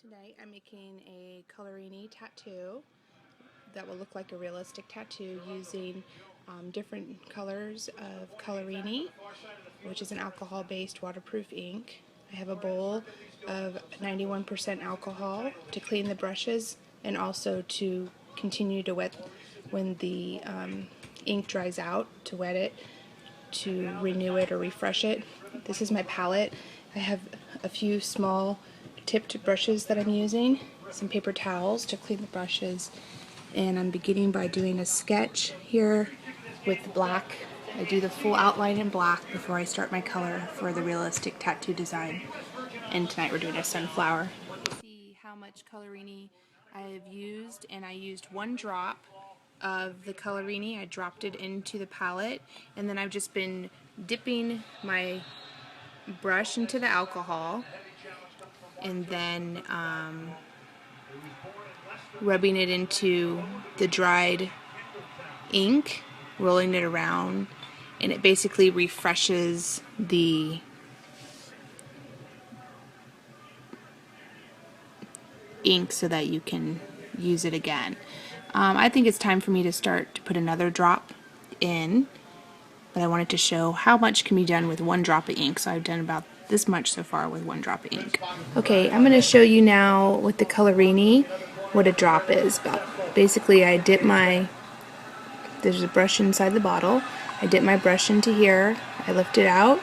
Tonight I'm making a Colorini tattoo that will look like a realistic tattoo using different colors of Colorini, which is an alcohol-based waterproof ink. I have a bowl of 91% alcohol to clean the brushes and also to continue to wet when the ink dries out, to wet it, to renew it or refresh it. This is my palette. I have a few small tipped brushes that I'm using, some paper towels to clean the brushes, and I'm beginning by doing a sketch here with black. I do the full outline in black before I start my color for the realistic tattoo design, and tonight we're doing a sunflower. See how much Colorini I've used, and I used 1 drop of the Colorini. I dropped it into the palette, and then I've just been dipping my brush into the alcohol and then rubbing it into the dried ink, rolling it around, and it basically refreshes the ink so that you can use it again. I think it's time for me to start to put another drop in, but I wanted to show how much can be done with 1 drop of ink. So I've done about this much so far with 1 drop of ink. Okay, I'm going to show you now with the Colorini what a drop is. Basically, I dip there's a brush inside the bottle. I dip my brush into here, I lift it out,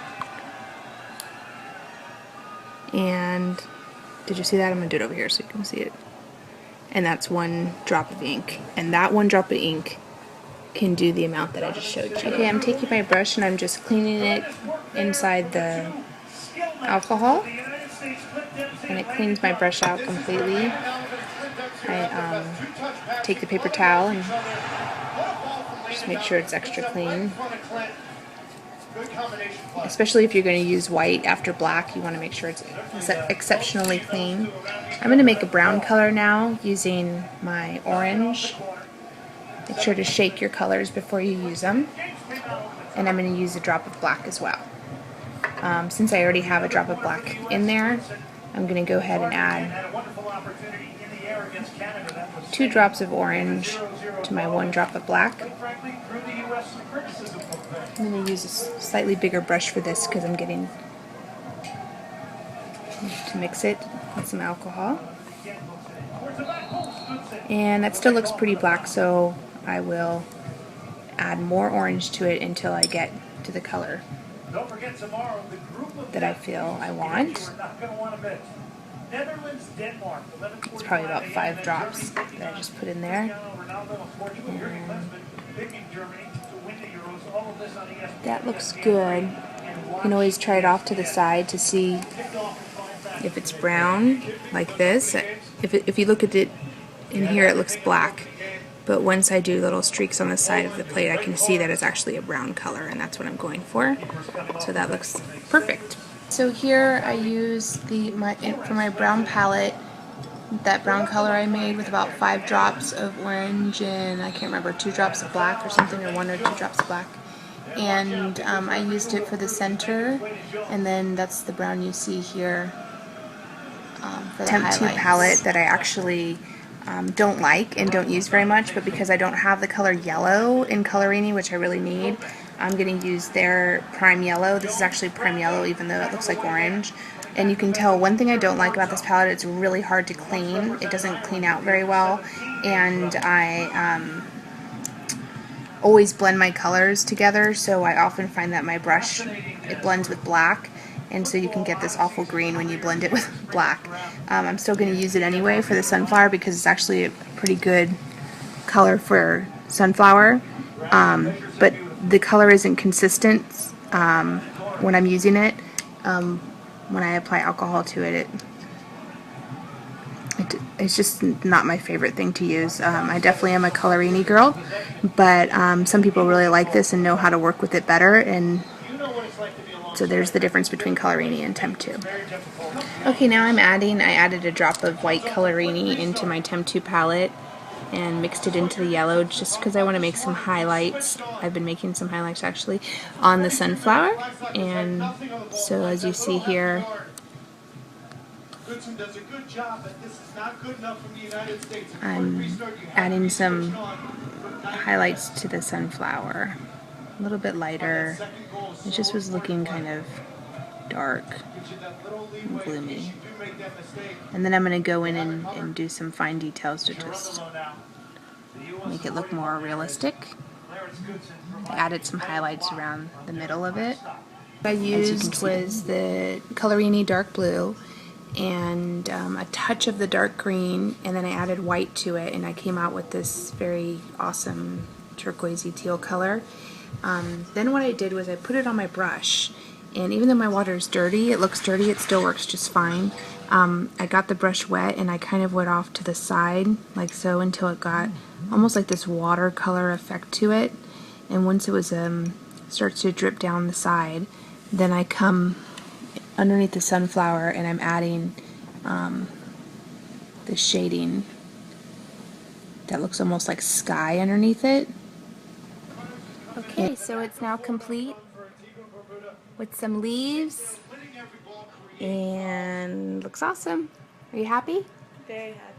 and did you see that? I'm going to do it over here so you can see it. And that's 1 drop of ink. And that 1 drop of ink can do the amount that I just showed you. Okay, I'm taking my brush and I'm just cleaning it inside the alcohol, and it cleans my brush out completely. I take the paper towel and just make sure it's extra clean. Especially if you're going to use white after black, you want to make sure it's exceptionally clean. I'm going to make a brown color now using my orange. Make sure to shake your colors before you use them. And I'm going to use a drop of black as well. Since I already have a drop of black in there, I'm going to go ahead and add 2 drops of orange to my 1 drop of black. I'm going to use a slightly bigger brush for this because I'm getting to mix it with some alcohol. And that still looks pretty black, so I will add more orange to it until I get to the color that I feel I want. It's probably about 5 drops that I just put in there. And that looks good. You can always try it off to the side to see if it's brown, like this. If you look at it in here, it looks black. But once I do little streaks on the side of the plate, I can see that it's actually a brown color, and that's what I'm going for. So that looks perfect. So here I use for my brown palette, that brown color I made with about 5 drops of orange and I can't remember, 2 drops of black or something, or 1 or 2 drops of black. And I used it for the center, and then that's the brown you see here for the highlights. Temptu palette that I actually don't like and don't use very much, but because I don't have the color yellow in Colorini, which I really need, I'm going to use their prime yellow. This is actually prime yellow, even though it looks like orange. And you can tell one thing I don't like about this palette, it's really hard to clean. It doesn't clean out very well, and I always blend my colors together, so I often find that my brush, it blends with black, and so you can get this awful green when you blend it with black. I'm still going to use it anyway for the sunflower because it's actually a pretty good color for sunflower, but the color isn't consistent when I'm using it. When I apply alcohol to it, it's just not my favorite thing to use. I definitely am a Colorini girl, but some people really like this and know how to work with it better, and so there's the difference between Colorini and temptu. Okay, now I added a drop of white Colorini into my temptu palette and mixed it into the yellow just because I want to make some highlights. I've been making some highlights actually on the sunflower, and so as you see here, I'm adding some highlights to the sunflower. A little bit lighter. It just was looking kind of dark and gloomy. And then I'm going to go in and do some fine details to just make it look more realistic. I added some highlights around the middle of it. What I used was the Colorini dark blue and a touch of the dark green, and then I added white to it, and I came out with this very awesome turquoisey teal color. Then what I did was I put it on my brush, and even though my water is dirty, it looks dirty, it still works just fine. I got the brush wet and I kind of went off to the side like so until it got almost like this watercolor effect to it. And once it was starts to drip down the side, then I come underneath the sunflower and I'm adding the shading that looks almost like sky underneath it. Okay, so it's now complete with some leaves and looks awesome. Are you happy? Very happy.